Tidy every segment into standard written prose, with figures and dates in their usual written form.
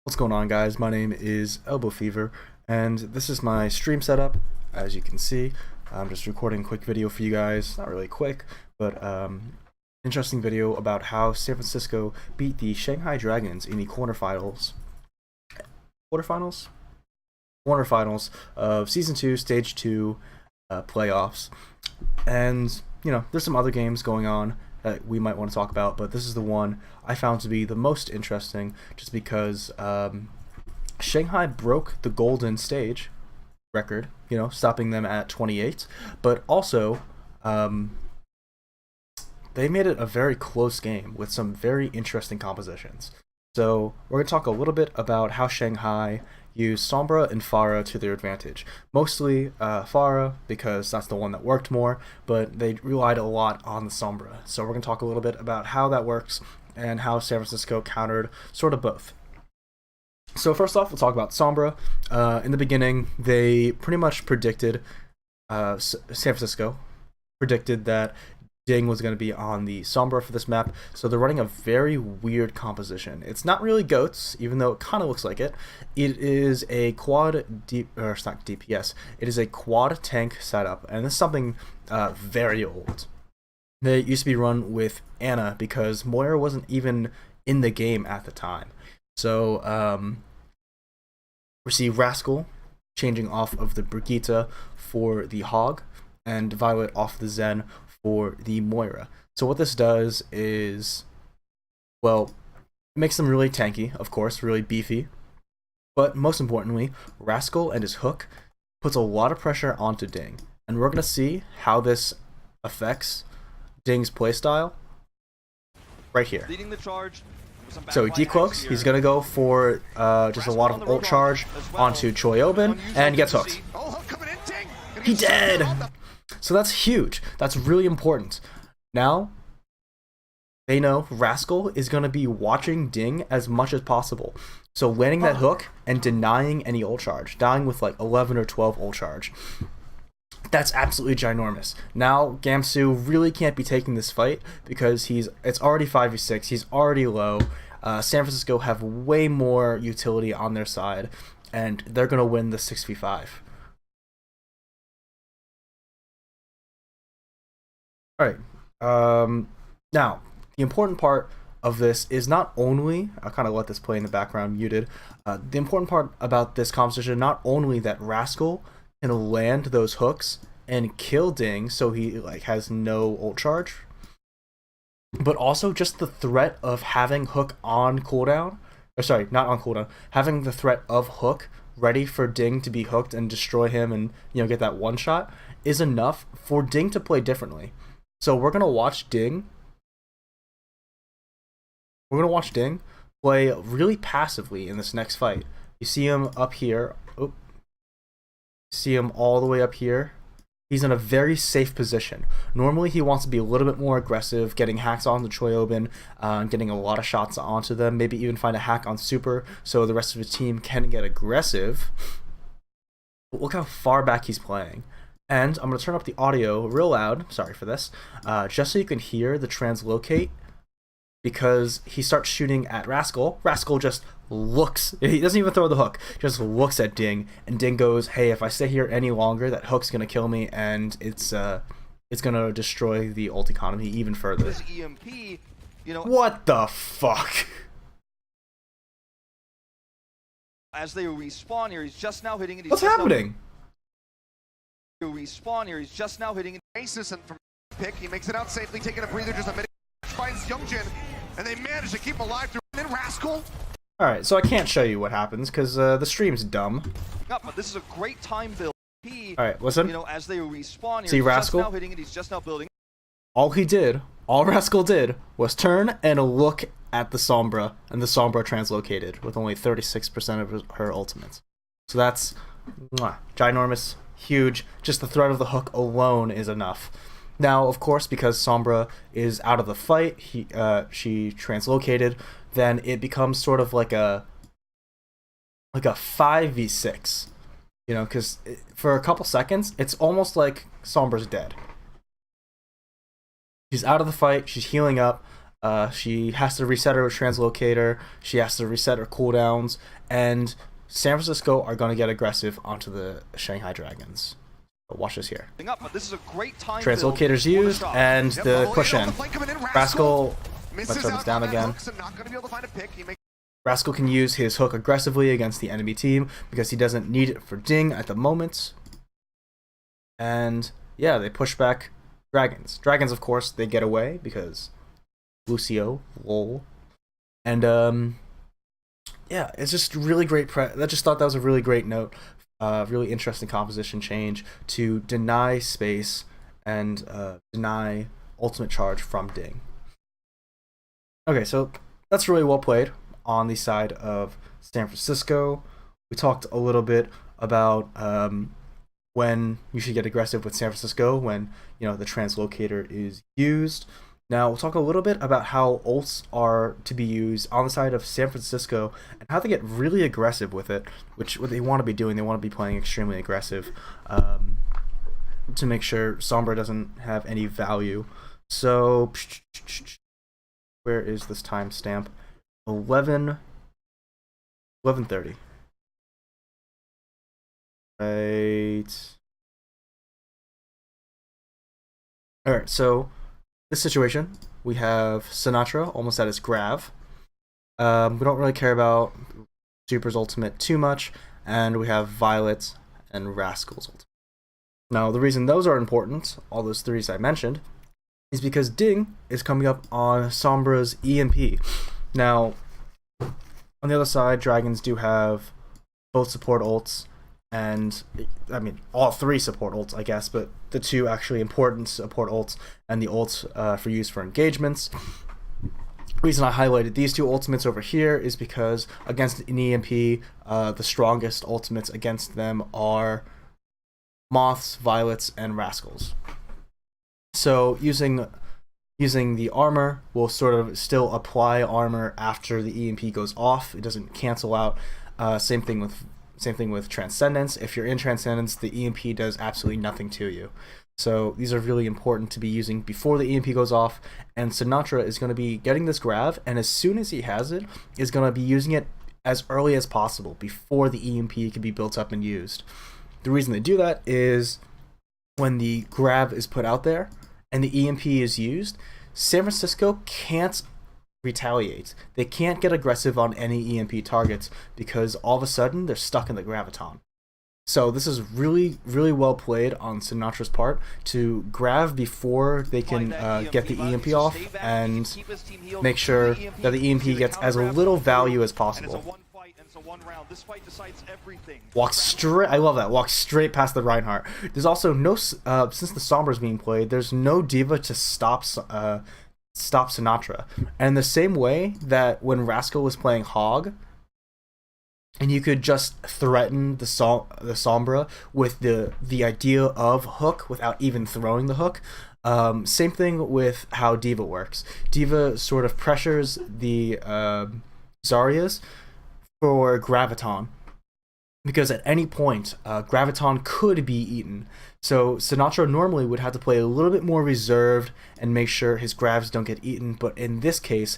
What's going on, guys? My name is Elbow Fever, and this is my stream setup. As you can see, I'm just recording a quick video for you guys. Not really quick, but interesting video about how San Francisco beat the Shanghai Dragons in the quarterfinals. Quarterfinals? Quarterfinals of Season 2, Stage 2 playoffs. And, you know, there's some other games going on that we might want to talk about, but this is the one I found to be the most interesting just because Shanghai broke the golden stage record, you know, stopping them at 28, but also they made it a very close game with some very interesting compositions. So we're going to talk a little bit about how Shanghai used Sombra and Pharah to their advantage. Mostly Pharah, because that's the one that worked more, but they relied a lot on the Sombra. So we're going to talk a little bit about how that works and how San Francisco countered sort of both. So first off, we'll talk about Sombra. In the beginning, they pretty much predicted, San Francisco predicted that Ding was going to be on the Sombra for this map, so they're running a very weird composition. It's not really goats, even though it kind of looks like it. It is a quad or it's not DPS. It is a quad tank setup, and this is something very old. They used to be run with Anna because Moira wasn't even in the game at the time. So we see Rascal changing off of the Brigitte for the Hog, and Violet off the Zen for the Moira. So what this does is, well, it makes them really tanky, of course, really beefy, but most importantly, Rascal and his hook puts a lot of pressure onto Ding, and we're going to see how this affects Ding's playstyle right here. Leading the charge. So he decloaks, he's going to go for just a lot of ult charge onto Choyobin, and gets hooked. He dead! So that's huge. That's really important. Now, they know Rascal is going to be watching Ding as much as possible. So landing that hook and denying any ult charge, dying with like 11 or 12 ult charge, that's absolutely ginormous. Now, Gamsu really can't be taking this fight because it's already 5v6, he's already low. San Francisco have way more utility on their side, and they're going to win the 6v5. Alright, now, the important part of this is not only, I'll kind of let this play in the background muted, the important part about this composition, not only that Rascal can land those hooks and kill Ding so he like has no ult charge, but also just the threat of having hook on cooldown, or sorry, not on cooldown, having the threat of hook ready for Ding to be hooked and destroy him and, you know, get that one shot is enough for Ding to play differently. So we're gonna watch Ding. We're gonna watch Ding play really passively in this next fight. You see him up here. Oh, see him all the way up here. He's in a very safe position. Normally, he wants to be a little bit more aggressive, getting hacks on the Choyobin, getting a lot of shots onto them. Maybe even find a hack on Super so the rest of his team can get aggressive. But look how far back he's playing. And I'm going to turn up the audio real loud, sorry for this, just so you can hear the translocate, because he starts shooting at Rascal. Rascal just looks, he doesn't even throw the hook, just looks at Ding, and Ding goes, hey, if I stay here any longer, that hook's going to kill me, and it's going to destroy the ult economy even further. This EMP, you know, what the fuck? As they respawn here, he's just now hitting it. What's happening? Respawn here, he's just now hitting it. Aces, and from pick, he makes it out safely, taking a breather, just a minute, finds Youngjin, and they manage to keep him alive through, and then Rascal. Alright, so I can't show you what happens, because the stream's dumb. No, but this is a great time build. Alright, listen. You know, as they respawn here, see he's Rascal? just now hitting it, he's just now building. All Rascal did, was turn and look at the Sombra, and the Sombra translocated with only 36% of her ultimates. So that's ginormous. Huge. Just the threat of the hook alone is enough. Now, of course, because Sombra is out of the fight, she translocated, then it becomes sort of like a 5v6. You know, because for a couple seconds, it's almost like Sombra's dead. She's out of the fight, she's healing up, She has to reset her translocator. She has to reset her cooldowns, and San Francisco are going to get aggressive onto the Shanghai Dragons. But watch this here. But this is a great time Translocator's used, and the push in. Rascal misses turns out down on that again. hook, so not going to be able to find a pick. He makes Rascal can use his hook aggressively against the enemy team because he doesn't need it for Ding at the moment. And yeah, they push back Dragons. Dragons, of course, they get away because Lucio, lol. And yeah, it's just really great. I just thought that was a really great note. Really interesting composition change to deny space and deny ultimate charge from Ding. Okay, so that's really well played on the side of San Francisco. We talked a little bit about when you should get aggressive with San Francisco when the translocator is used. Now we'll talk a little bit about how ults are to be used on the side of San Francisco and how they get really aggressive with it, which what they want to be doing, they want to be playing extremely aggressive to make sure Sombra doesn't have any value. So where is this timestamp? 11:30. Right. Alright, so this situation, we have Sinatra almost at his Grav. We don't really care about Super's ultimate too much, and we have Violet and Rascal's ultimate. Now, the reason those are important, all those threes I mentioned, is because Ding is coming up on Sombra's EMP. Now, on the other side, Dragons do have both support ults, and I mean all three support ults, I guess, but the two actually important support ults and the ults for use for engagements. The reason I highlighted these two ultimates over here is because against an EMP, the strongest ultimates against them are Moths, Violets, and Rascals. So using the armor will sort of still apply armor after the EMP goes off. It doesn't cancel out. Same thing with Transcendence. If you're in Transcendence, the EMP does absolutely nothing to you. So these are really important to be using before the EMP goes off. And Sinatra is going to be getting this grab, and as soon as he has it, is going to be using it as early as possible before the EMP can be built up and used. The reason they do that is when the grab is put out there and the EMP is used, San Francisco can't retaliate. They can't get aggressive on any EMP targets because all of a sudden they're stuck in the graviton. So this is really, really well played on Sinatra's part to grab before they can get the EMP off and make sure that the EMP gets as little value as possible. Walk straight. I love that. Walk straight past the Reinhardt. There's also no since the Sombra is being played. There's no diva to stop Sinatra. And in the same way that when Rascal was playing Hog, and you could just threaten the Sombra with the idea of hook without even throwing the hook. Same thing with how Diva works. Diva sort of pressures the Zaryas for Graviton, because at any point Graviton could be eaten. So Sinatra normally would have to play a little bit more reserved and make sure his grabs don't get eaten, but in this case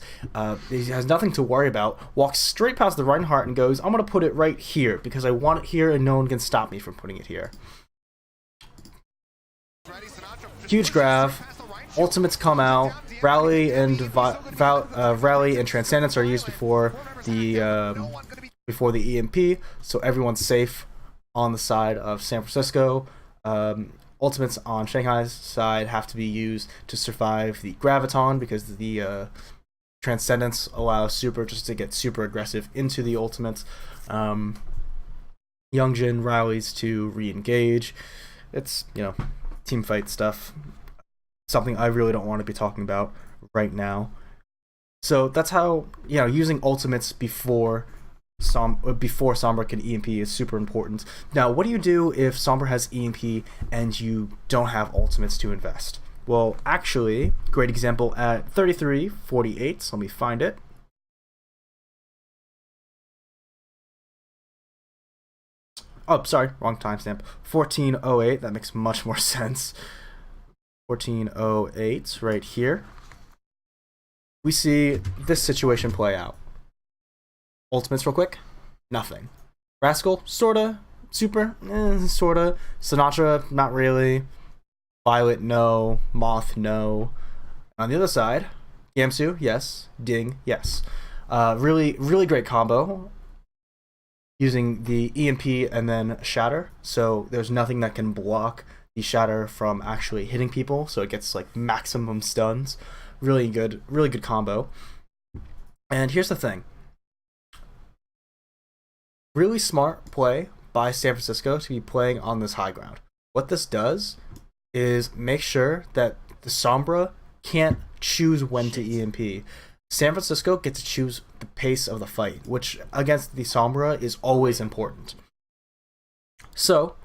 he has nothing to worry about. Walks straight past the Reinhardt and goes, I'm going to put it right here because I want it here and no one can stop me from putting it here. Huge grab. Ultimates come out. Rally and Transcendence are used before the EMP, so everyone's safe on the side of San Francisco. Ultimates on Shanghai's side have to be used to survive the Graviton because the Transcendence allows Super just to get super aggressive into the ultimates. Youngjin rallies to re-engage. It's, team fight stuff. Something I really don't want to be talking about right now. So that's how, using ultimates before Sombra can EMP is super important. Now, what do you do if Sombra has EMP and you don't have ultimates to invest? Well, actually, great example at 33:48. So let me find it. Oh, sorry, wrong timestamp. 14:08. That makes much more sense. 14:08 right here. we see this situation play out. Ultimates real quick, nothing. Rascal, sorta. Super, sorta. Sinatra, not really. Violet, no. Moth, no. On the other side, Gamsu, yes. Ding, yes. Really, really great combo using the EMP and then Shatter. So there's nothing that can block the Shatter from actually hitting people. So it gets like maximum stuns. Really good combo. And here's the thing. Really smart play by San Francisco to be playing on this high ground. What this does is make sure that the Sombra can't choose when to EMP. San Francisco gets to choose the pace of the fight, which against the Sombra is always important. So,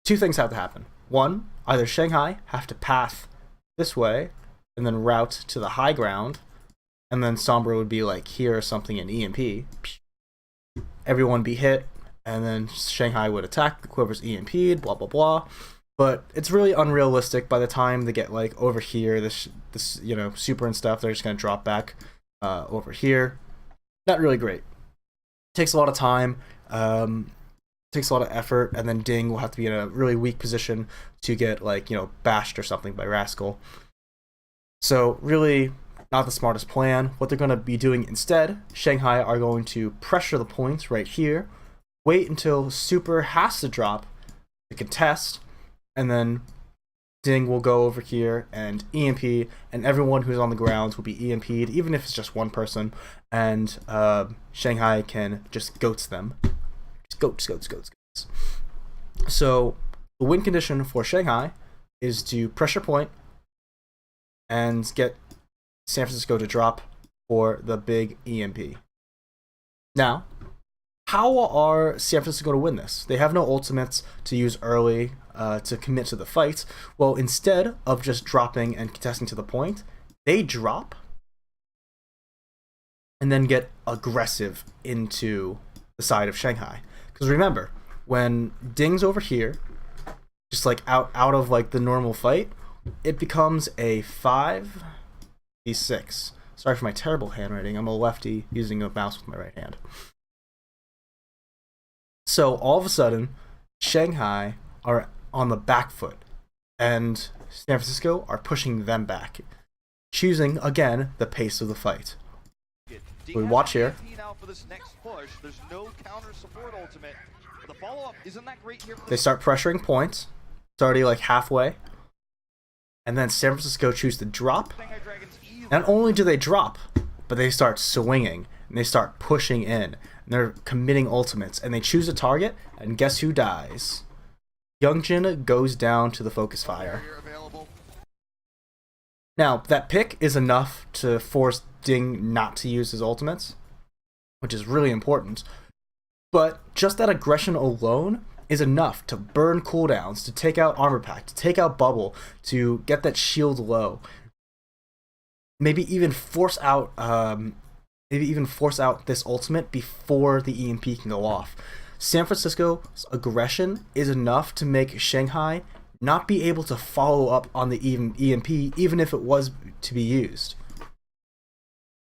two things have to happen. One, either Shanghai have to path this way and then route to the high ground, and then Sombra would be like here or something in EMP. Everyone be hit, and then Shanghai would attack whoever's EMP'd, blah blah blah. But it's really unrealistic. By the time they get like over here, this super and stuff, they're just gonna drop back over here. Not really great. Takes a lot of time, takes a lot of effort, and then Ding will have to be in a really weak position to get like bashed or something by Rascal. So really not the smartest plan. What they're gonna be doing instead, Shanghai are going to pressure the points right here, wait until Super has to drop to contest, and then Ding will go over here and EMP, and everyone who's on the grounds will be EMP'd, even if it's just one person, and Shanghai can just goats them. Just goats. So the win condition for Shanghai is to pressure point and get San Francisco to drop for the big EMP. Now, how are San Francisco to win this? They have no ultimates to use early to commit to the fight. Well, instead of just dropping and contesting to the point, they drop and then get aggressive into the side of Shanghai. Because remember, when Ding's over here, just like out of like the normal fight, it becomes a 5v6. Sorry for my terrible handwriting. I'm a lefty using a mouse with my right hand. So all of a sudden, Shanghai are on the back foot, and San Francisco are pushing them back, choosing again the pace of the fight. We watch here. They start pressuring points. It's already like halfway, and then San Francisco choose to drop. Not only do they drop, but they start swinging and they start pushing in. And they're committing ultimates, and they choose a target, and guess who dies? Youngjin goes down to the focus fire. Now, that pick is enough to force Ding not to use his ultimates, which is really important. But just that aggression alone is enough to burn cooldowns, to take out Armor Pack, to take out Bubble, to get that shield low. Maybe even force out this ultimate before the EMP can go off. San Francisco's aggression is enough to make Shanghai not be able to follow up on the EMP, even if it was to be used.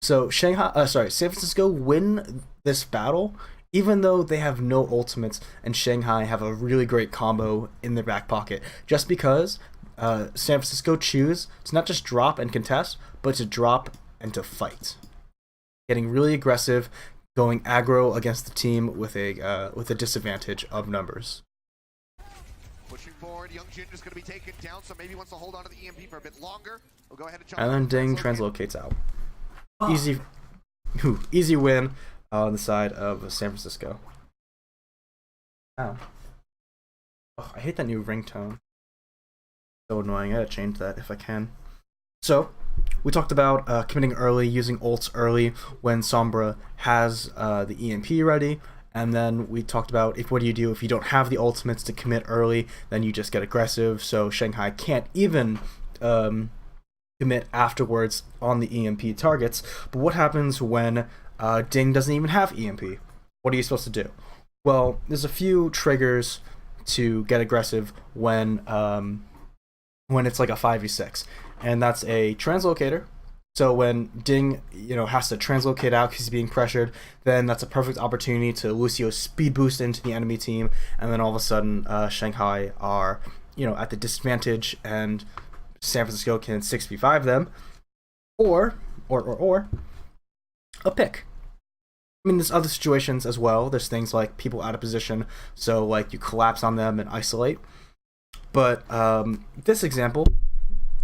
So San Francisco win this battle, even though they have no ultimates, and Shanghai have a really great combo in their back pocket, just because San Francisco choose to not just drop and contest, but to drop and to fight. Getting really aggressive, going aggro against the team with a disadvantage of numbers. Pushing forward, Youngjin just going to be taken down, so maybe wants to hold on to the EMP for a bit longer. We'll go ahead and then Ding translocates out. Easy win on the side of San Francisco. Wow. Oh, I hate that new ringtone. So annoying. I gotta change that if I can. So, we talked about committing early, using ults early when Sombra has the EMP ready, and then we talked about what do you do if you don't have the ultimates to commit early, then you just get aggressive, so Shanghai can't even commit afterwards on the EMP targets. But what happens when Ding doesn't even have EMP? What are you supposed to do? Well, there's a few triggers to get aggressive when it's like a 5v6. And that's a translocator, So when Ding, has to translocate out because he's being pressured, then that's a perfect opportunity to Lucio speed boost into the enemy team, and then all of a sudden Shanghai are, at the disadvantage, and San Francisco can 6v5 them, or a pick. I mean, there's other situations as well. There's things like people out of position, so like you collapse on them and isolate. But this example,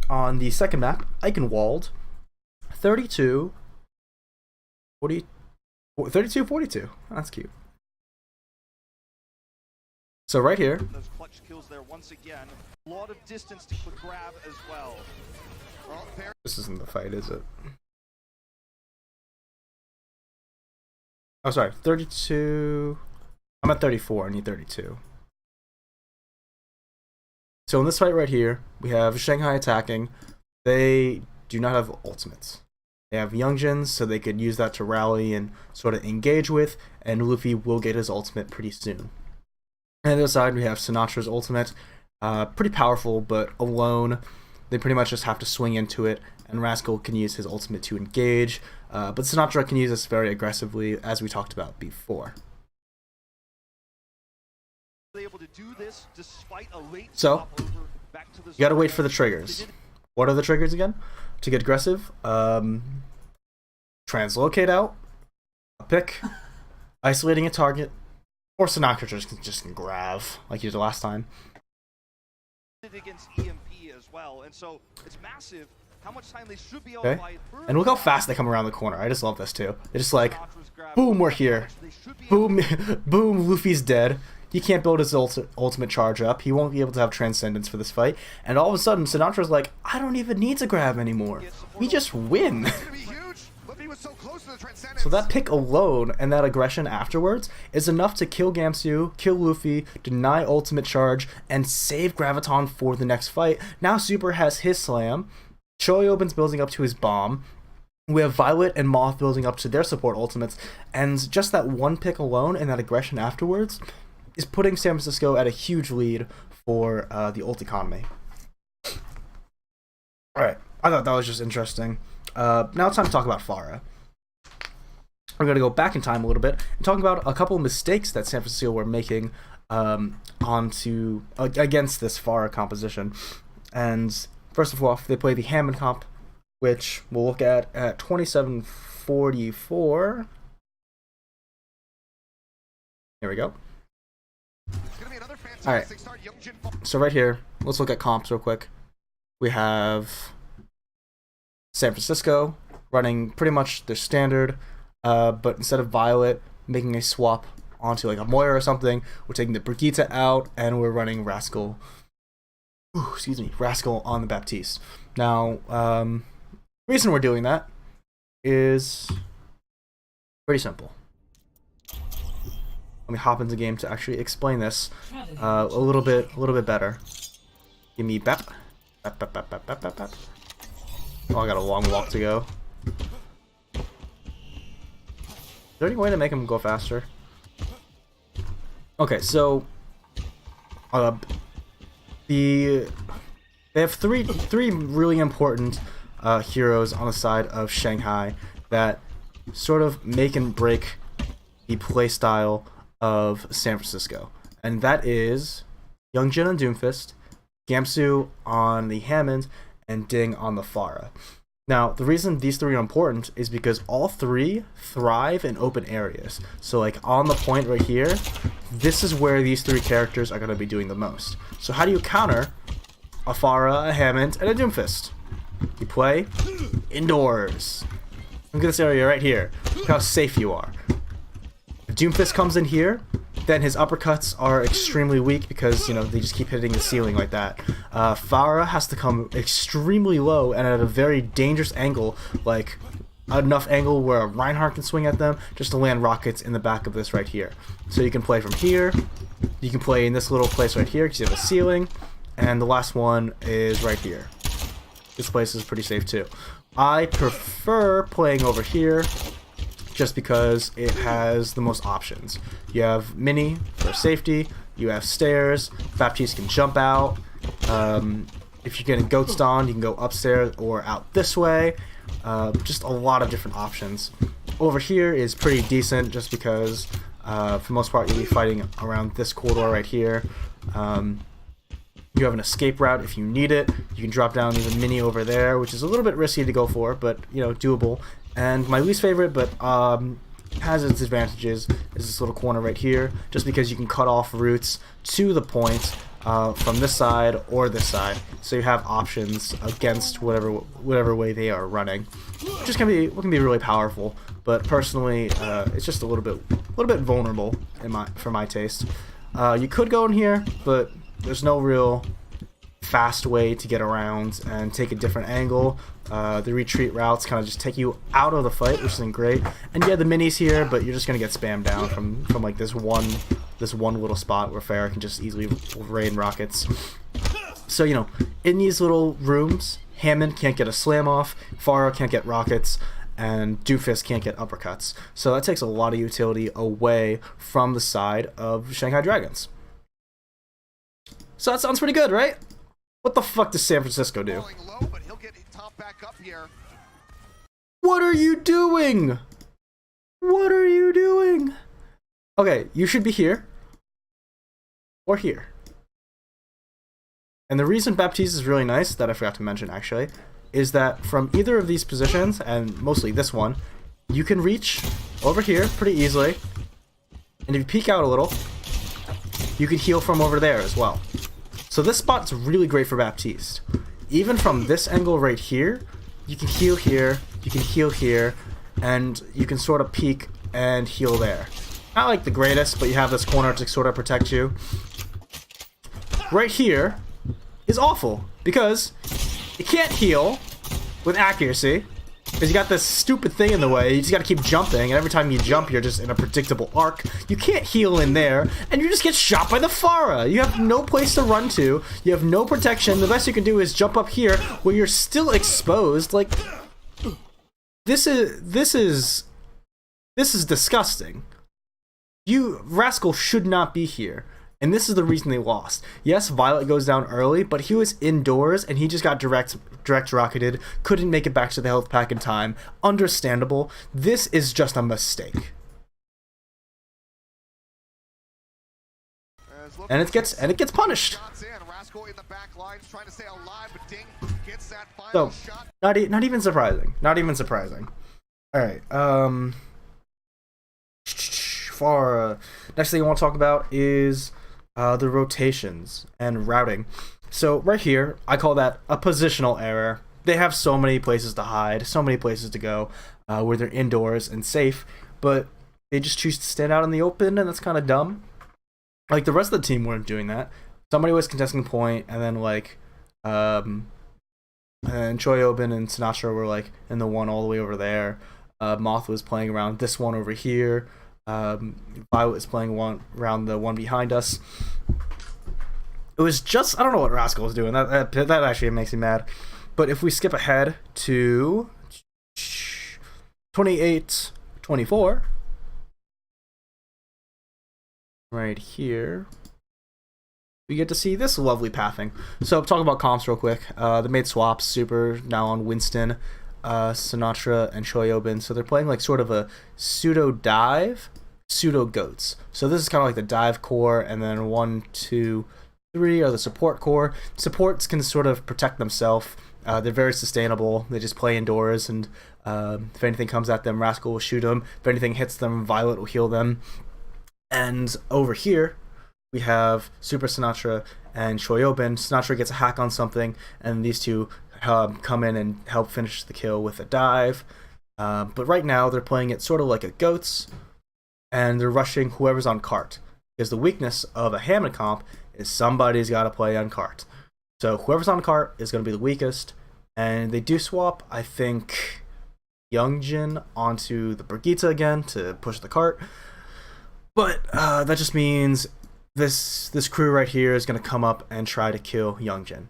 on the second map, Eichenwald, 32, 40, 32, 42. That's cute. So right here, Those clutch kills there once again. A lot of distance to grab as well. this isn't the fight, is it? Oh, sorry, 32. I'm at 34. I need 32. So in this fight right here, we have Shanghai attacking. They do not have ultimates. They have Youngjins, so they could use that to rally and sort of engage with, and Luffy will get his ultimate pretty soon. And on the other side, we have Sinatra's ultimate. Pretty powerful, but alone, they pretty much just have to swing into it, and Rascal can use his ultimate to engage, but Sinatra can use this very aggressively, as we talked about before. Able to do this despite a late So, back to the you gotta wait for the triggers. What are the triggers again? To get aggressive, translocate out, a pick, isolating a target, or Sinatra just can grab like you did last time. Against EMP as well, and so it's massive how much time they should be able Okay, to buy through. and look how fast they come around the corner. I just love this too. They're just like, boom, we're here. Boom, boom, Luffy's dead. He can't build his ultimate charge up. He won't be able to have Transcendence for this fight. And all of a sudden, Sinatra's like, I don't even need to grab anymore. We just win. So that pick alone and that aggression afterwards is enough to kill Gamsu, kill Luffy, deny ultimate charge, and save Graviton for the next fight. Now Super has his slam. Choyobin's building up to his bomb. We have Violet and Moth building up to their support ultimates. And just that one pick alone and that aggression afterwards is putting San Francisco at a huge lead for the ult economy. Alright, I thought that was just interesting. Now it's time to talk about Farah. We're going to go back in time a little bit and talk about a couple of mistakes that San Francisco were making against this Farah composition. And first of all, they play the Hammond comp, which we'll look at 2744. Here we go. Alright, so right here, let's look at comps real quick. We have San Francisco running pretty much their standard, but instead of Violet making a swap onto like a Moira or something, we're taking the Brigitte out and we're running Rascal. Rascal on the Baptiste. Now, reason we're doing that is pretty simple. Let me hop into the game to actually explain this a little bit better. Give me bap. Oh, I got a long walk to go. Is there any way to make him go faster? Okay, so they have three really important heroes on the side of Shanghai that sort of make and break the playstyle of San Francisco, and that is Youngjin on Doomfist, Gamsu on the Hammond, and Ding on the Farah. Now, the reason these three are important is because all three thrive in open areas. So like on the point right here, this is where these three characters are going to be doing the most. So how do you counter a Farah, a Hammond, and a Doomfist? You play indoors. Look at this area right here. Look how safe you are. If Doomfist comes in here, then his uppercuts are extremely weak because, they just keep hitting the ceiling like that. Farah has to come extremely low and at a very dangerous angle, like enough angle where Reinhardt can swing at them just to land rockets in the back of this right here. So you can play from here, you can play in this little place right here because you have a ceiling, and the last one is right here. This place is pretty safe too. I prefer playing over here just because it has the most options. You have Mini for safety, you have stairs, Baptiste can jump out, if you're getting goat stoned, you can go upstairs or out this way, Just a lot of different options. Over here is pretty decent just because for the most part you'll be fighting around this corridor right here. You have an escape route if you need it. You can drop down even mini over there, which is a little bit risky to go for, but you know, doable. And my least favorite, but has its advantages, is this little corner right here, just because you can cut off routes to the point from this side or this side, so you have options against whatever way they are running, which is can be really powerful. But personally, it's just a little bit vulnerable for my taste. You could go in here, but there's no real fast way to get around and take a different angle. The retreat routes kind of just take you out of the fight, which isn't great. And yeah, the minis here, but you're just gonna get spammed down from like this one little spot where Farah can just easily rain rockets. So you know, in these little rooms, Hammond can't get a slam off, Farah can't get rockets, and Doofus can't get uppercuts. So that takes a lot of utility away from the side of Shanghai Dragons. So that sounds pretty good, right? What the fuck does San Francisco do? Low, but he'll get top back up here. What are you doing? What are you doing? Okay, you should be here. Or here. And the reason Baptiste is really nice, that I forgot to mention actually, is that from either of these positions, and mostly this one, you can reach over here pretty easily. And if you peek out a little, you can heal from over there as well. So this spot's really great for Baptiste. Even from this angle right here, you can heal here, you can heal here, and you can sort of peek and heal there. Not like the greatest, but you have this corner to sort of protect you. Right here is awful, because you can't heal with accuracy, because you got this stupid thing in the way. You just gotta keep jumping, and every time you jump, you're just in a predictable arc. You can't heal in there, and you just get shot by the Farah. You have no place to run to. You have no protection. The best you can do is jump up here, where you're still exposed. Like, this is disgusting. Rascal should not be here. And this is the reason they lost. Yes, Violet goes down early, but he was indoors and he just got direct rocketed, couldn't make it back to the health pack in time. Understandable. This is just a mistake. And it gets punished. So, not even surprising. Not even surprising. Alright, next thing I want to talk about is the rotations and routing. So right here, I call that a positional error. They have so many places to hide, so many places to go, where they're indoors and safe, but they just choose to stand out in the open, and that's kind of dumb. Like, the rest of the team weren't doing that. Somebody was contesting point, and then like, and Choyobin and Sinatra were like in the one all the way over there. Moth was playing around this one over here. Violet is playing around the one behind us. It was just, I don't know what Rascal was doing. That actually makes me mad. But if we skip ahead to 28-24, right here, we get to see this lovely pathing. So talk about comps real quick. They made swaps. Super now on Winston, Sinatra, and Choyobin. So they're playing like sort of a pseudo dive, pseudo goats. So this is kind of like the dive core, and then 1, 2, 3 are the support core. Supports can sort of protect themselves. They're very sustainable. They just play indoors, and if anything comes at them, Rascal will shoot them. If anything hits them, Violet will heal them. And over here, we have Super Sinatra and Choyobin. Sinatra gets a hack on something, and these two come in and help finish the kill with a dive. But right now, they're playing it sort of like a goats, and they're rushing whoever's on cart. Because the weakness of a Hammond comp is somebody's got to play on cart. So whoever's on cart is going to be the weakest. And they do swap, I think, Youngjin onto the Brigitte again to push the cart. But that just means this crew right here is going to come up and try to kill Youngjin.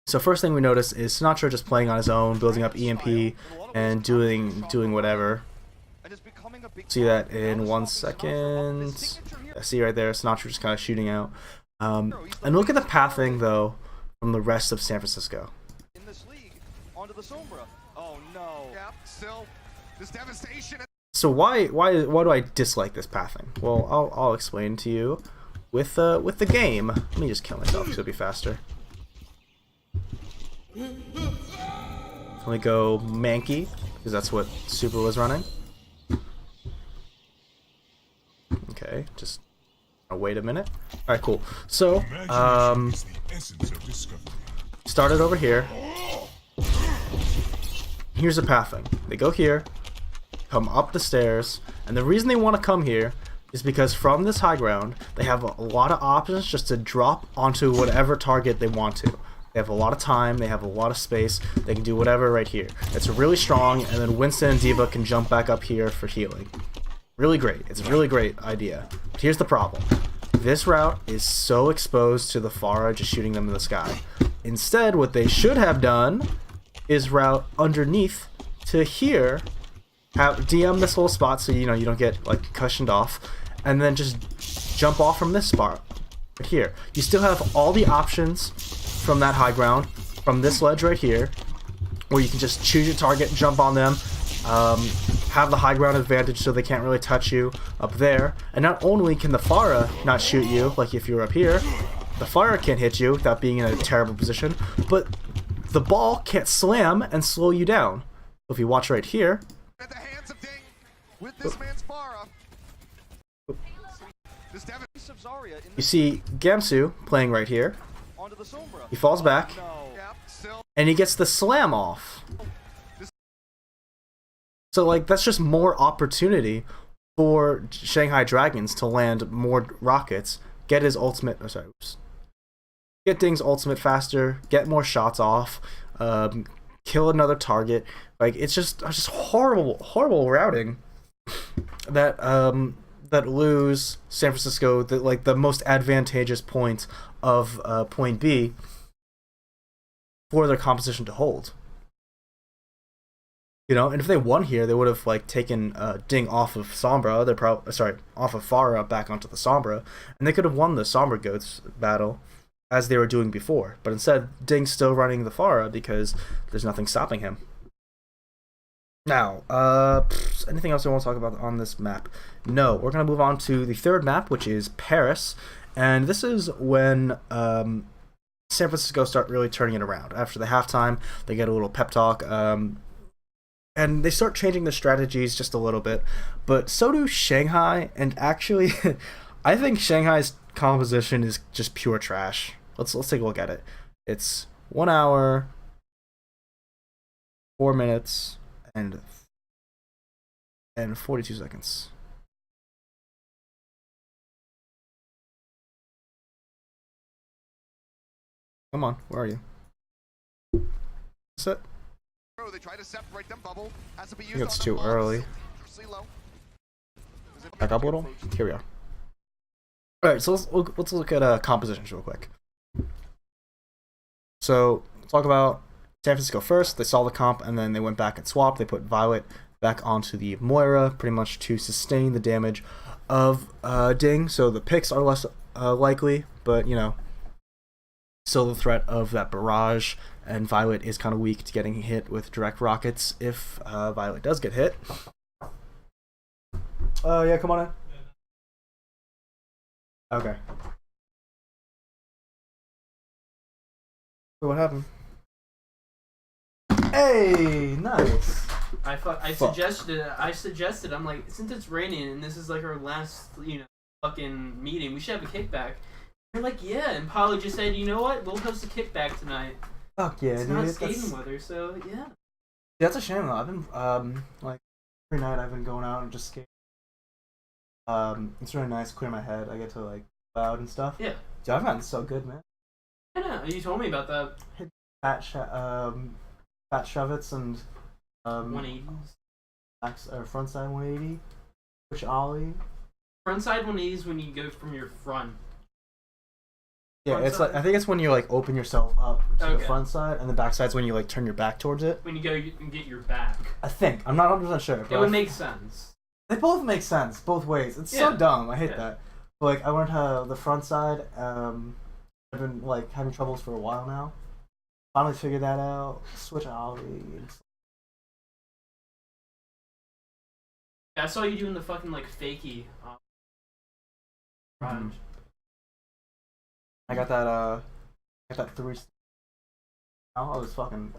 So first thing we notice is Sinatra just playing on his own, building up EMP and doing whatever. See that in 1 second. I see right there, Sinatra just kind of shooting out. And look at the pathing though from the rest of San Francisco. In this league, onto the Sombra. no. Yep, still, this devastation. So why do I dislike this pathing? Well, I'll explain to you with the game. Let me just kill myself because it'll be faster. Let me go Mankey because that's what Super was running. Okay, just wait a minute. All right, cool. So started over here. Here's the pathing. They go here, come up the stairs, and the reason they want to come here is because from this high ground, they have a lot of options just to drop onto whatever target they want to. They have a lot of time, they have a lot of space, they can do whatever right here. It's really strong, and then Winston and D.Va can jump back up here for healing. Really great. It's a really great idea. But here's the problem. This route is so exposed to the Pharah just shooting them in the sky. Instead, what they should have done is route underneath to here, have DM this whole spot so you don't get like cushioned off, and then just jump off from this spot right here. You still have all the options from that high ground, from this ledge right here, where you can just choose your target, jump on them, have the high ground advantage so they can't really touch you up there. And not only can the Pharah not shoot you, like if you were up here, the Pharah can't hit you without being in a terrible position, but the ball can't slam and slow you down. So if you watch right here, At the hands of Ding with this man's Pharah. This you see Gamsu playing right here. Onto the Sombra. He falls back, No. Yep, still. and he gets the slam off. So like that's just more opportunity for Shanghai Dragons to land more rockets, get his ultimate. Oh, sorry, oops. Get Ding's ultimate faster, get more shots off, kill another target. Like it's just horrible routing that that lose San Francisco the most advantageous point of point B for their composition to hold. And if they won here, they would have like taken Ding off of Sombra. They're off of Pharah back onto the Sombra, and they could have won the Sombra Goats battle as they were doing before. But instead, Ding's still running the Pharah because there's nothing stopping him. Now, anything else I want to talk about on this map? No, we're gonna move on to the third map, which is Paris, and this is when San Francisco start really turning it around. After the halftime, they get a little pep talk. And they start changing their strategies just a little bit, but so do Shanghai. And actually, I think Shanghai's composition is just pure trash. Let's take a look at it. It's 1 hour, 4 minutes, and 42 seconds. Come on, where are you? That's it. They try to separate them. Bubble has to be I used. think it's too early. Back up a little. Here we are. All right, so let's look at compositions real quick. So talk about San Francisco first. They saw the comp and then they went back and swapped. They put Violet back onto the Moira pretty much to sustain the damage of Ding. So the picks are less likely, but still the threat of that barrage, and Violet is kind of weak to getting hit with direct rockets if Violet does get hit. Yeah, come on in. Okay. What happened? Hey, nice. I suggested, I'm like, since it's raining and this is like our last, fucking meeting, we should have a kickback. They're like, yeah, and Polly just said, you know what, we'll host a kickback tonight. Fuck yeah, it's dude. not skating weather, so yeah. That's a shame though. I've been every night I've been going out and just skating. It's really nice, clear my head. I get to like go out and stuff. Yeah. Dude, I've gotten so good, man. I know, you told me about that. Hit fat shove-its and 180s. Front side 180, push ollie. Front side 180s when you go from your front. Yeah, Front it's side? like I think it's when you like open yourself up to the Okay. front side, and the back side's when you like turn your back towards it. When you go and get your back. I think I'm not 100% sure. It But would make sense. They both make sense both ways. It's so Yeah. dumb. I hate Yeah. that. But, like I learned how the front side. I've been like having troubles for a while now. Finally figured that out. Switch ollie. I saw you doing the fucking like fakey. Mhm. I got that three. I was fucking.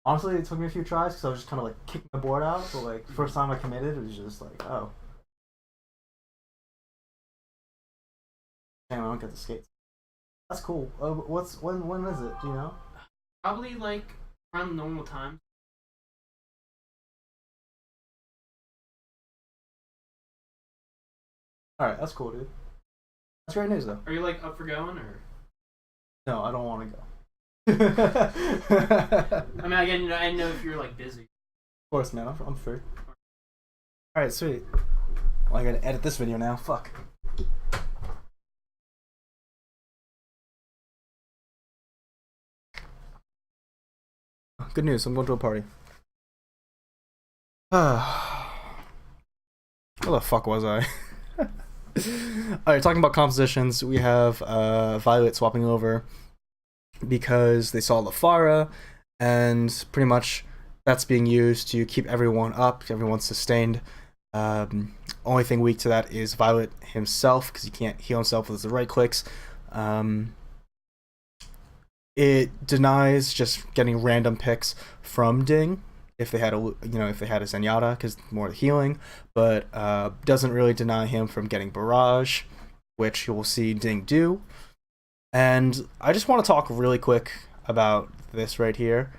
Honestly, it took me a few tries because I was just kind of like kicking the board out. But like first time I committed, it was just like, oh, damn, I don't get the skates. That's cool. When is it? Do you know? Probably like around normal time. All right, that's cool, dude. That's great news, though. Are you like up for going or? No, I don't want to go. I mean, again, I know if you're like busy. Of course, man. I'm free. All right, sweet. Well, I gotta edit this video now. Fuck. Good news. I'm going to a party. Where the fuck was I? Alright, talking about compositions, we have Violet swapping over because they saw Lafara, and pretty much that's being used to keep everyone up, everyone sustained. Only thing weak to that is Violet himself, because he can't heal himself with the right clicks. It denies just getting random picks from Ding if they had a Zenyatta, because more the healing, but doesn't really deny him from getting Barrage, which you will see Ding do. And I just want to talk really quick about this right here.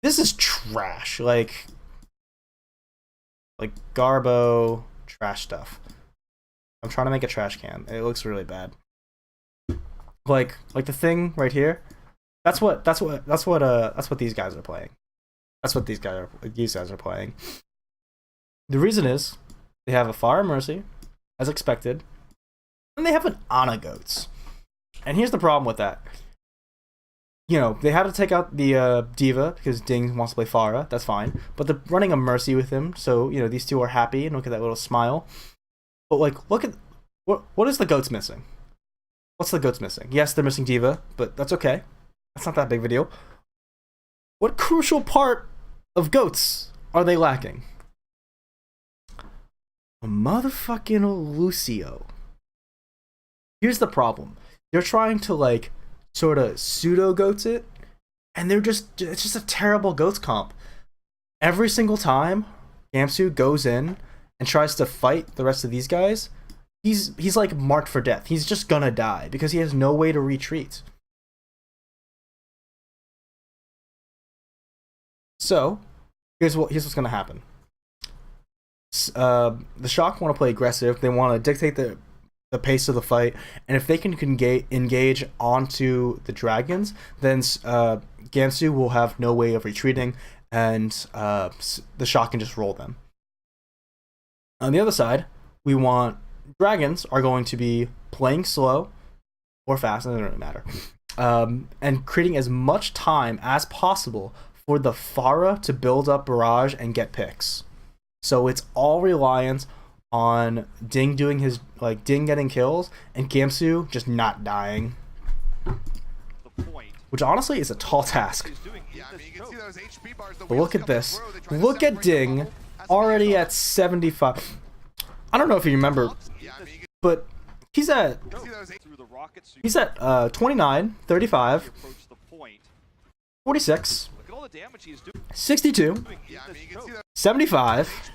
This is trash, like Garbo trash stuff. I'm trying to make a trash can. It looks really bad. Like the thing right here. That's what these guys are playing. That's what these guys are playing. The reason is they have a Fire Mercy, as expected, and they have an Ana Goats. And here's the problem with that. You know, they had to take out the Diva because Ding wants to play Pharah. That's fine. But they're running a Mercy with him, so you know these two are happy. And look at that little smile. But like, look at what is the Goats missing? What's the Goats missing? Yes, they're missing Diva, but that's okay. That's not that big of a deal. What crucial part of Goats are they lacking? A motherfucking Lucio. Here's the problem. They're trying to like sort of pseudo Goats it, and it's just a terrible Goats comp. Every single time Gamsu goes in and tries to fight the rest of these guys, he's like marked for death. He's just gonna die because he has no way to retreat. So, here's what's gonna happen. The Shock want to play aggressive. They want to dictate the pace of the fight, and if they can engage onto the dragons, then Gamsu will have no way of retreating, and the Shock can just roll them. On the other side, we want dragons are going to be playing slow or fast, it doesn't really matter, and creating as much time as possible for the Pharah to build up Barrage and get picks. So it's all reliant on Ding doing his Ding getting kills and Gamsu just not dying. Which honestly is a tall task. But look at this. Look at Ding already at 75. I don't know if you remember, but he's at 29, 35, 46, 62, 75.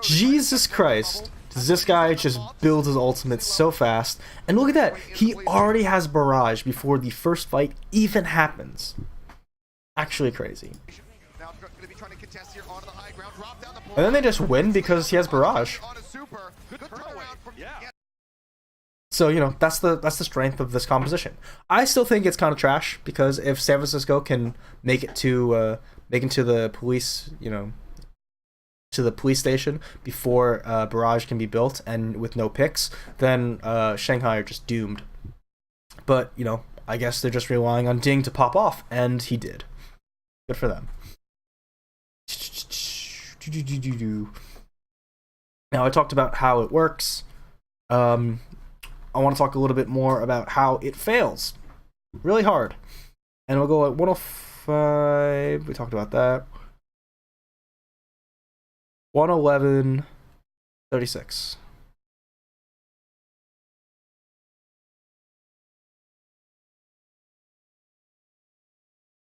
Jesus Christ. Does this guy just build his ultimate so fast? And look at that. He already has Barrage before the first fight even happens. Actually crazy. And then they just win because he has Barrage. So, you know, that's the strength of this composition. I still think it's kind of trash because if San Francisco can make it to the police, you know, to the police station before Barrage can be built and with no picks, then Shanghai are just doomed. But, you know, I guess they're just relying on Ding to pop off, and he did. Good for them. Now, I talked about how it works. I want to talk a little bit more about how it fails really hard. And we'll go at 105. We talked about that. 111. 36.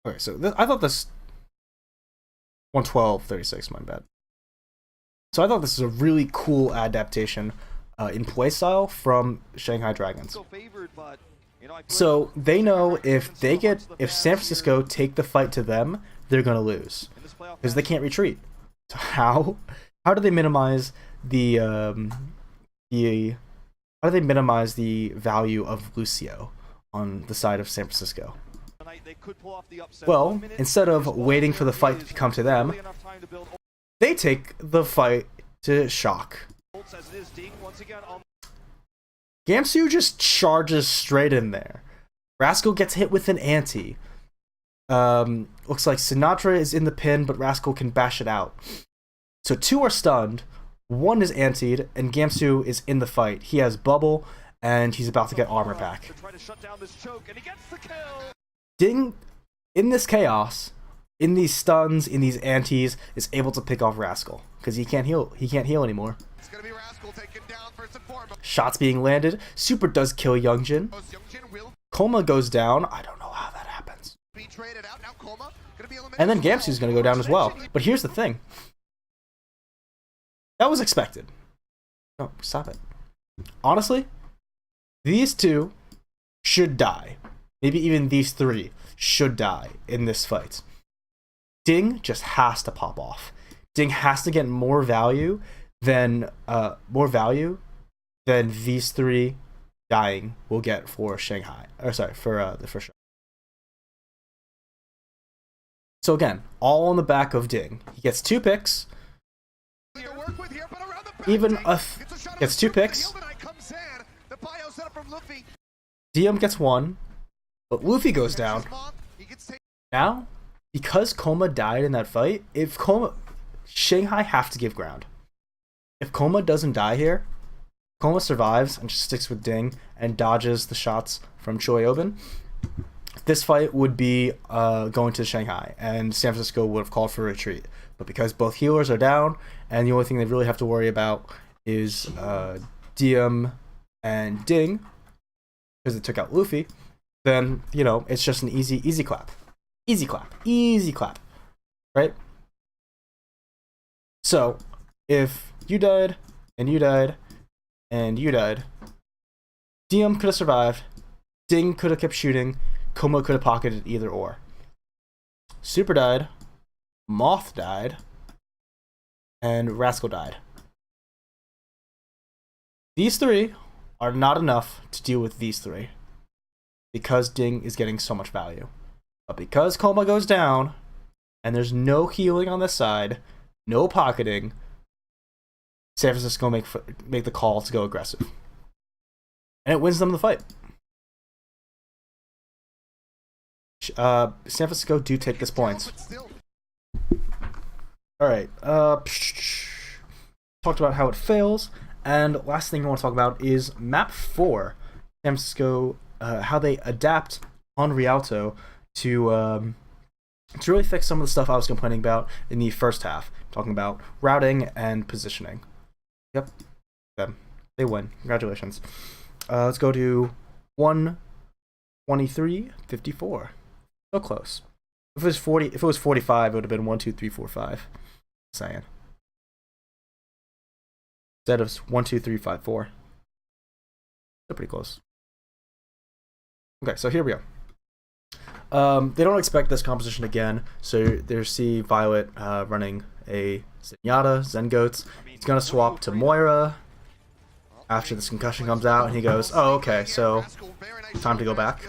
Okay, so I thought this 112, 36, my bad. So I thought this is a really cool adaptation in playstyle from Shanghai Dragons. So they know if San Francisco take the fight to them, they're gonna lose because they can't retreat. So how do they minimize the value of Lucio on the side of San Francisco? Well, instead of waiting for the fight to come to them, they take the fight to Shock. Gamsu just charges straight in there. Rascal gets hit with an anti. Looks like Sinatra is in the pin, but Rascal can bash it out. So 2 are stunned, 1 is antied, and Gamsu is in the fight. He has bubble, and he's about to get armor back. Ding, in this chaos, in these stuns, in these antis, is able to pick off Rascal because he can't heal. He can't heal anymore. It's gonna be Rascal taken down first and foremost. Shots being landed. Super does kill Youngjin. Coma goes down. I don't know how that happens. And then Gamsu's gonna go down as well. But here's the thing. That was expected. No, stop it. Honestly, these 2 should die. Maybe even these 3 should die in this fight. Ding just has to pop off. Ding has to get more value than these 3 dying will get for Shanghai. Or sorry, for the first shot. So again, all on the back of Ding. He gets 2 picks. Even gets 2 picks. DM gets 1. But Luffy goes down. Now, because Coma died in that fight, Shanghai have to give ground. If Coma doesn't die here, Coma survives and just sticks with Ding and dodges the shots from Choi Oben, this fight would be going to Shanghai, and San Francisco would have called for a retreat. But because both healers are down, and the only thing they really have to worry about is DM and Ding, because they took out Luffy, then, it's just an easy clap. Easy clap. Right? So, if you died, and you died, and you died, DM could have survived, Ding could have kept shooting, Coma could have pocketed either or. Super died, Moth died, and Rascal died. These 3 are not enough to deal with these 3. Because Ding is getting so much value. But because Coma goes down, and there's no healing on this side, no pocketing, San Francisco make the call to go aggressive. And it wins them the fight. San Francisco do take this point. Alright, talked about how it fails, and last thing I want to talk about is map 4. San Francisco, how they adapt on Rialto to really fix some of the stuff I was complaining about in the first half, talking about routing and positioning. Yep, they win. Congratulations. Let's go to 123.54. So close. If it was 45, it would have been 1, 2, 3, 4, 5. Saying. Instead of 1, 2, 3, 5, 4. They're pretty close. Okay, so here we go. They don't expect this composition again, so there's see Violet running a Zenyatta, Zengoats. He's gonna swap to Moira after this concussion comes out, and he goes, "Oh, okay, so time to go back."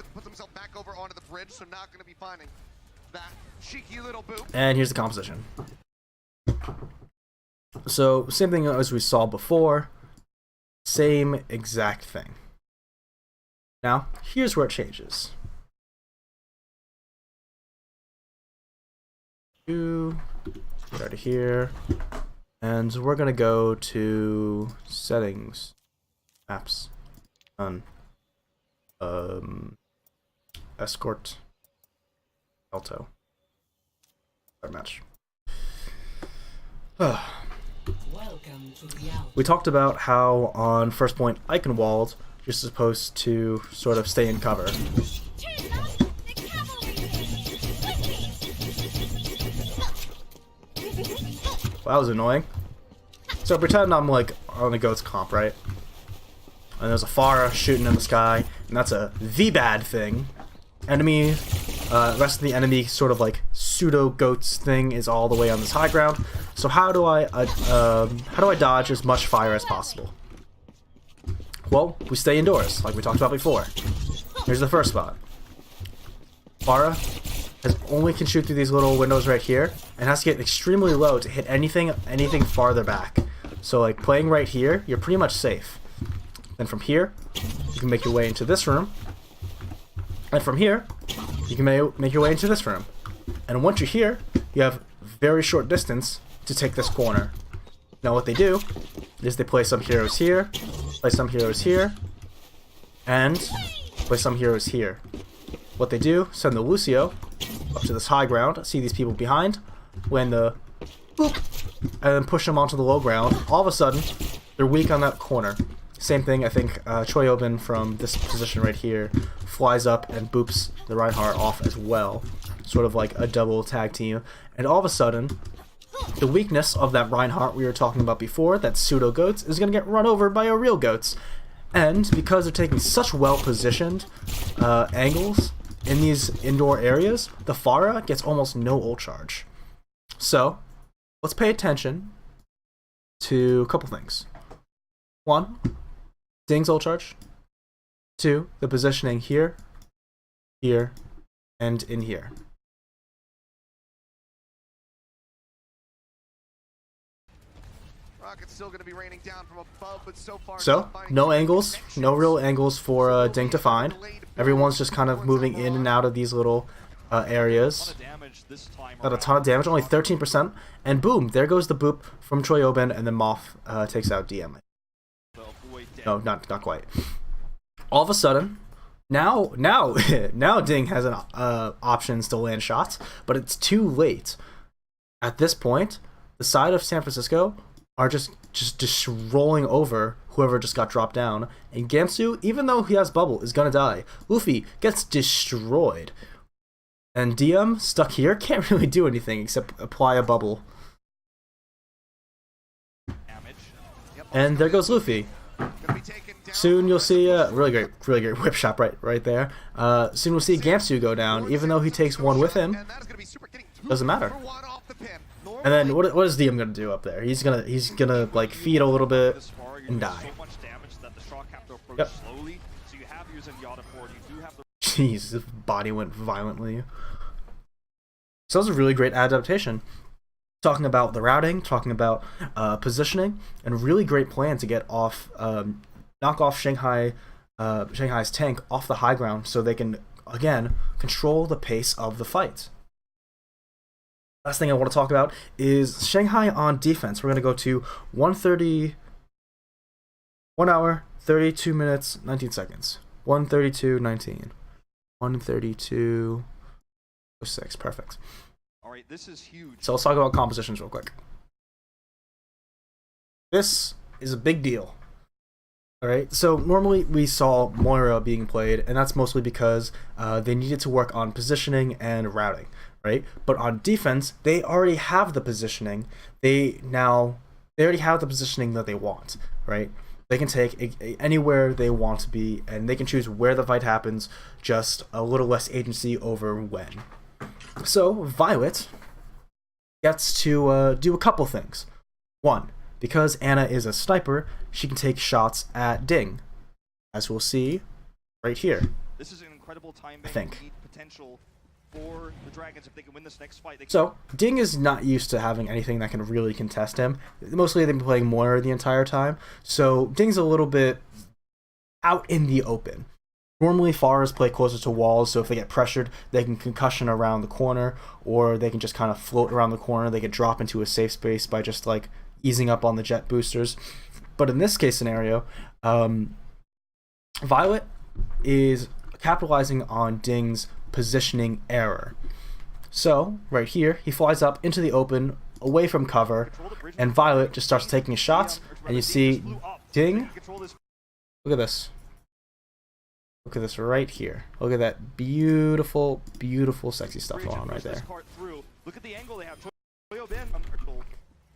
And here's the composition. So same thing as we saw before, same exact thing. Now here's where it changes. Get out of here, and we're gonna go to settings, apps, done, escort, alto, our match. Welcome We talked about how on first point Eichenwald, you're supposed to sort of stay in cover. Well, that was annoying. So pretend I'm like on the goat's comp, right? And there's a Pharah shooting in the sky, and that's a the bad thing. Enemy, rest of the enemy sort of like pseudo goats thing is all the way on this high ground. So how do I dodge as much fire as possible? Well, we stay indoors, like we talked about before. Here's the first spot. Pharah only can shoot through these little windows right here, and has to get extremely low to hit anything farther back. So like playing right here, you're pretty much safe. Then from here, you can make your way into this room. And from here, you can make your way into this room. And once you're here, you have very short distance to take this corner. Now what they do is they place some heroes here, place some heroes here, and place some heroes here. What they do, send the Lucio up to this high ground, see these people behind, when the boop, and then push them onto the low ground. All of a sudden, they're weak on that corner. Same thing, I think Choyobin from this position right here flies up and boops the Reinhardt off as well. Sort of like a double tag team. And all of a sudden, the weakness of that Reinhardt we were talking about before, that pseudo goats, is going to get run over by a real goats. And because they're taking such well-positioned angles in these indoor areas, the Pharah gets almost no ult charge. So, let's pay attention to a couple things. One, Ding's ult charge. Two, the positioning here, here, and in here. Rocket's still going to be raining down from above, but so far So, no angles, no real angles for Ding to find. Everyone's just kind of moving in and out of these little areas. Got a ton of damage, only 13%, and boom, there goes the boop from Choyobin, and then Moth takes out DM. No, not quite. All of a sudden, now Ding has an options to land shots, but it's too late. At this point, the side of San Francisco are just rolling over whoever just got dropped down, and Gamsu, even though he has bubble, is gonna die. Luffy gets destroyed, and DM stuck here can't really do anything except apply a bubble. And there goes Luffy. Soon you'll see a really great whip shot right there. Soon we'll see Gamsu go down, even though he takes one with him. Doesn't matter. And then what is DM gonna do up there? He's gonna like feed a little bit and die. Yep. Jeez, his body went violently. So that was a really great adaptation. Talking about the routing, talking about positioning, and a really great plan to get off, knock off Shanghai's tank off the high ground so they can, again, control the pace of the fight. Last thing I want to talk about is Shanghai on defense. We're going to go to 1 hour, 32 minutes, 19 seconds. 132.19. 132.06. Perfect. Alright, this is huge. So let's talk about compositions real quick. This is a big deal. Alright, so normally we saw Moira being played, and that's mostly because they needed to work on positioning and routing, right? But on defense, they already have the positioning. They already have the positioning that they want, right? They can take anywhere they want to be, and they can choose where the fight happens, just a little less agency over when. So, Violet gets to do a couple things. One, because Anna is a sniper, she can take shots at Ding, as we'll see right here. This is an incredible time I think. Potential for the Dragons if they can win this next fight. So, Ding is not used to having anything that can really contest him. Mostly they've been playing Moira the entire time, so Ding's a little bit out in the open. Normally, Pharahs play closer to walls, so if they get pressured, they can concussion around the corner, or they can just kind of float around the corner. They can drop into a safe space by just like easing up on the jet boosters. But in this case scenario, Violet is capitalizing on Ding's positioning error. So, right here, he flies up into the open away from cover, and Violet just starts taking shots, and you see Ding. Look at this. Look at this right here. Look at that beautiful, beautiful, sexy stuff going on right there.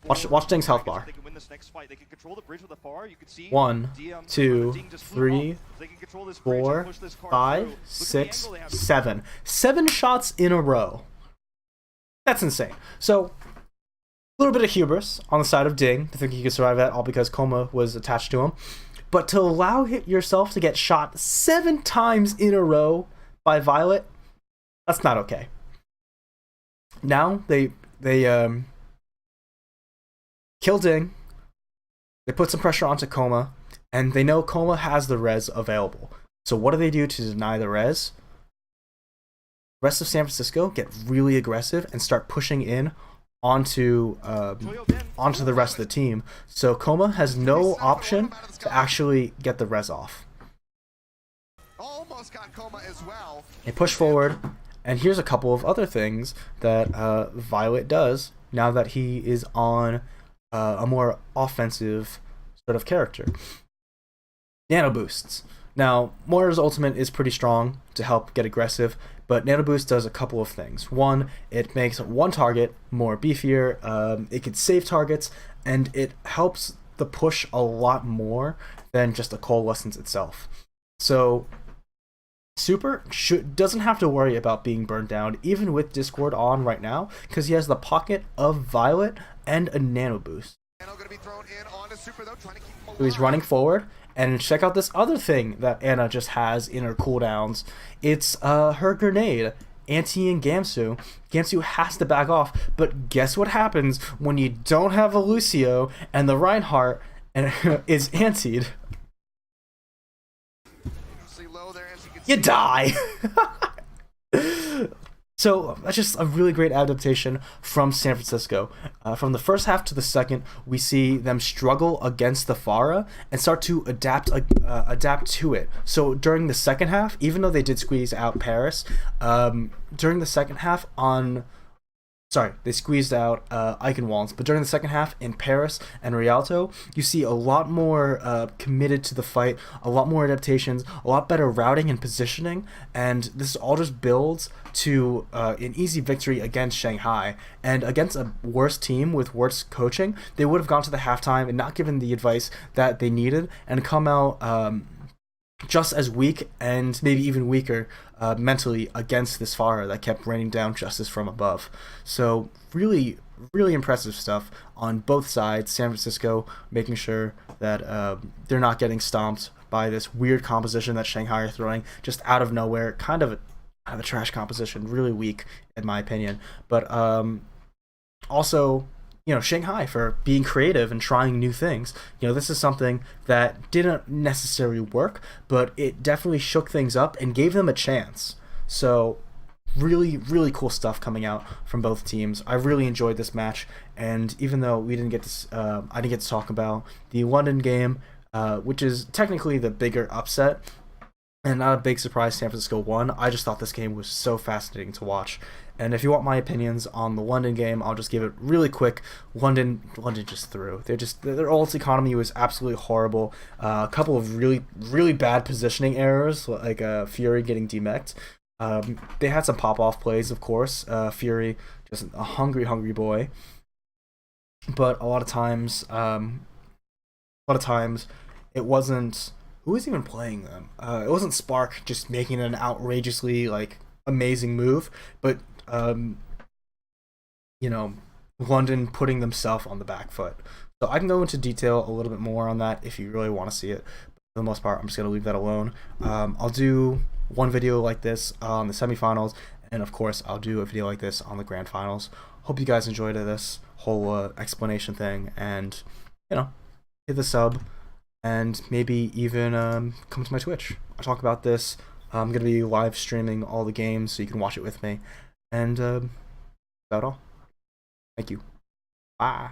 Watch Ding's health bar. 1, 2, 3, 4, 5, 6, 7. 7 shots in a row. That's insane. So, a little bit of hubris on the side of Ding to think he could survive that, all because Coma was attached to him. But to allow yourself to get shot 7 times in a row by Violet, that's not okay. Now they kill Ding. They put some pressure onto Coma, and they know Coma has the res available. So what do they do to deny the res? The rest of San Francisco get really aggressive and start pushing in onto the rest of the team. So Coma has no option to actually get the res off. Almost got Coma as well. They push forward, and here's a couple of other things that Violet does now that he is on a more offensive sort of character. Nano boosts. Now, Moira's ultimate is pretty strong to help get aggressive, but Nano Boost does a couple of things. One, it makes one target more beefier, it can save targets, and it helps the push a lot more than just the Coalescence itself. So, Super doesn't have to worry about being burned down, even with Discord on right now, because he has the pocket of Violet and a Nano Boost. So he's running forward, and check out this other thing that Ana just has in her cooldowns. It's her grenade, anti-ing Gamsu. Gamsu has to back off, but guess what happens when you don't have a Lucio and the Reinhardt and is antied? You die! So that's just a really great adaptation from San Francisco. From the first half to the second, we see them struggle against the Pharah and start to adapt to it. So during the second half, even though they did squeeze out Paris, during the second half they squeezed out Eichenwalds, but during the second half in Paris and Rialto, you see a lot more committed to the fight, a lot more adaptations, a lot better routing and positioning, and this all just builds to an easy victory against Shanghai. And against a worse team with worse coaching, they would have gone to the halftime and not given the advice that they needed and come out just as weak and maybe even weaker mentally against this Pharah that kept raining down justice from above. So really, really impressive stuff on both sides. San Francisco making sure that they're not getting stomped by this weird composition that Shanghai are throwing just out of nowhere. Kind of a trash composition, really weak in my opinion. But also, Shanghai for being creative and trying new things. This is something that didn't necessarily work, but it definitely shook things up and gave them a chance. So really, really cool stuff coming out from both teams. I really enjoyed this match, and even though we didn't get to, I didn't get to talk about the London game, which is technically the bigger upset, and not a big surprise San Francisco won. I just thought this game was so fascinating to watch. And if you want my opinions on the London game, I'll just give it really quick. London just threw. Their ult economy was absolutely horrible. A couple of really, really bad positioning errors, like Fury getting demeched. They had some pop-off plays, of course. Fury, just a hungry, hungry boy. But a lot of times, it wasn't. Who was even playing them? It wasn't Spark just making an outrageously amazing move, but London putting themselves on the back foot. So I can go into detail a little bit more on that if you really want to see it. But for the most part, I'm just gonna leave that alone. I'll do one video like this on the semifinals, and of course I'll do a video like this on the grand finals. Hope you guys enjoyed this whole explanation thing, and hit the sub. And maybe even come to my Twitch. I talk about this. I'm going to be live streaming all the games so you can watch it with me. And that's all. Thank you. Bye.